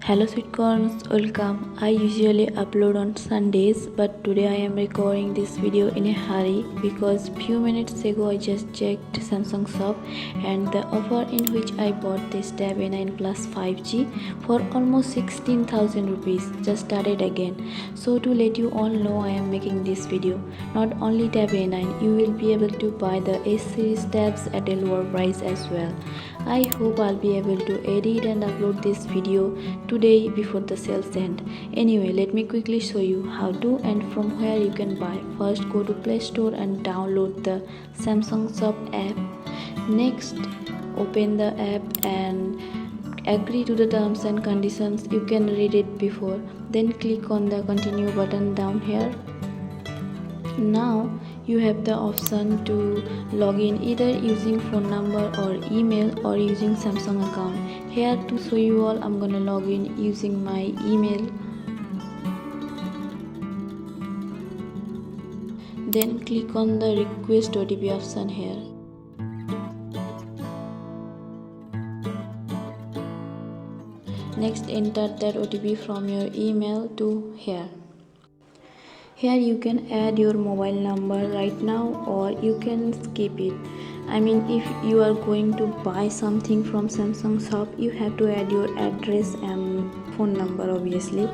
Hello sweetcorns, welcome. I usually upload on Sundays, but today I am recording this video in a hurry because few minutes ago I just checked Samsung shop and the offer in which I bought this Tab A9 Plus 5G for almost 16,000 rupees just started again. So to let you all know, I am making this video. Not only Tab A9, you will be able to buy the S series tabs at a lower price as well. I hope I'll be able to edit and upload this video today before the sales end. Anyway, let me quickly show you how to and from where you can buy. First, go to Play Store and download the Samsung Shop app. Next, open the app and agree to the terms and conditions. You can read it before. Then click on the continue button down here. Now you have the option to log in either using phone number or email or using Samsung account. Here to show you all, I'm gonna log in using my email. Then click on the request OTP option here. Next, enter that OTP from your email to here. Here you can add your mobile number right now or you can skip it. I mean, if you are going to buy something from Samsung shop, you have to add your address and phone number obviously.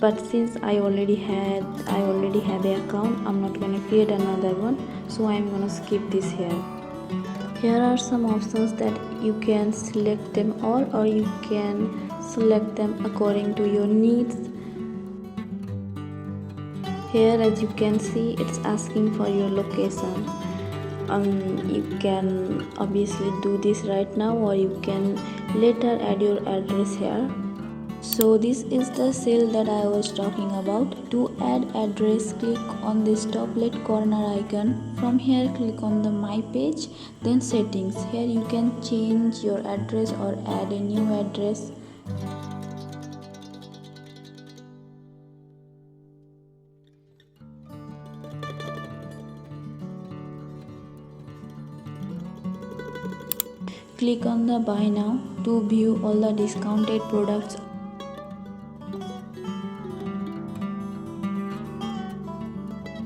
But since I already have an account, I'm not gonna create another one, so I'm gonna skip this here. Here are some options that you can select them all or you can select them according to your needs. Here, as you can see, it's asking for your location. You can obviously do this right now or you can later add your address here. So this is the cell that I was talking about. To add address, click on this top left corner icon. From here, click on the My Page, then Settings. Here you can change your address or add a new address. Click on the Buy Now to view all the discounted products.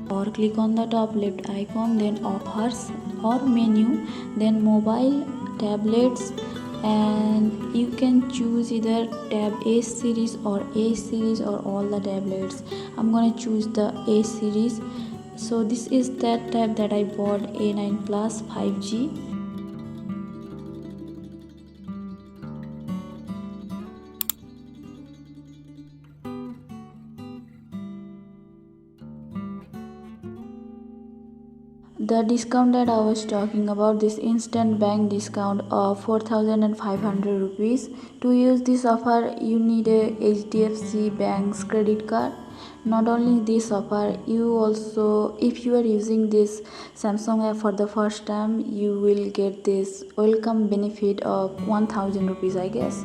Or click on the top left icon, then Offers or Menu, then Mobile, Tablets, and you can choose either Tab A series or A series or all the tablets. I'm gonna choose the A series. So this is that tab that I bought, A9 Plus 5G. The discount that I was talking about, this instant bank discount of 4,500 rupees. To use this offer, you need a HDFC Bank's credit card. Not only this offer, you also, if you are using this Samsung app for the first time, you will get this welcome benefit of 1,000 rupees, I guess.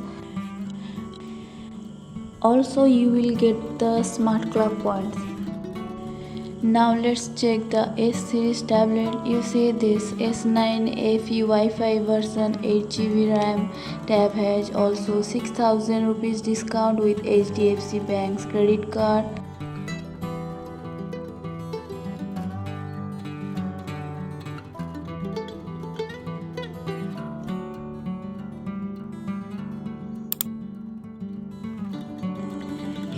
Also, you will get the Smart Club points. Now let's check the S series tablet. You see this S9 FE Wi-Fi version 8GB RAM tab has also 6,000 rupees discount with HDFC Bank's credit card.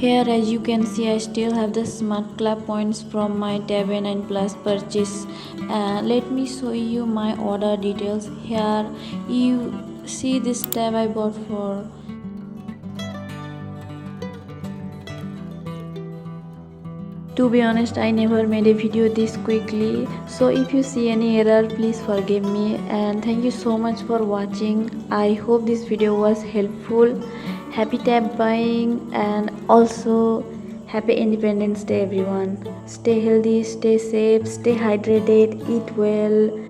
Here, as you can see, I still have the Smart Club points from my Tab A9 Plus purchase. Let me show you my order details. Here you see this tab I bought for To be honest, I never made a video this quickly, so if you see any error, please forgive me, and thank you so much for watching. I hope this video was helpful. Happy tab buying and also happy Independence Day everyone. Stay healthy, stay safe, stay hydrated, eat well.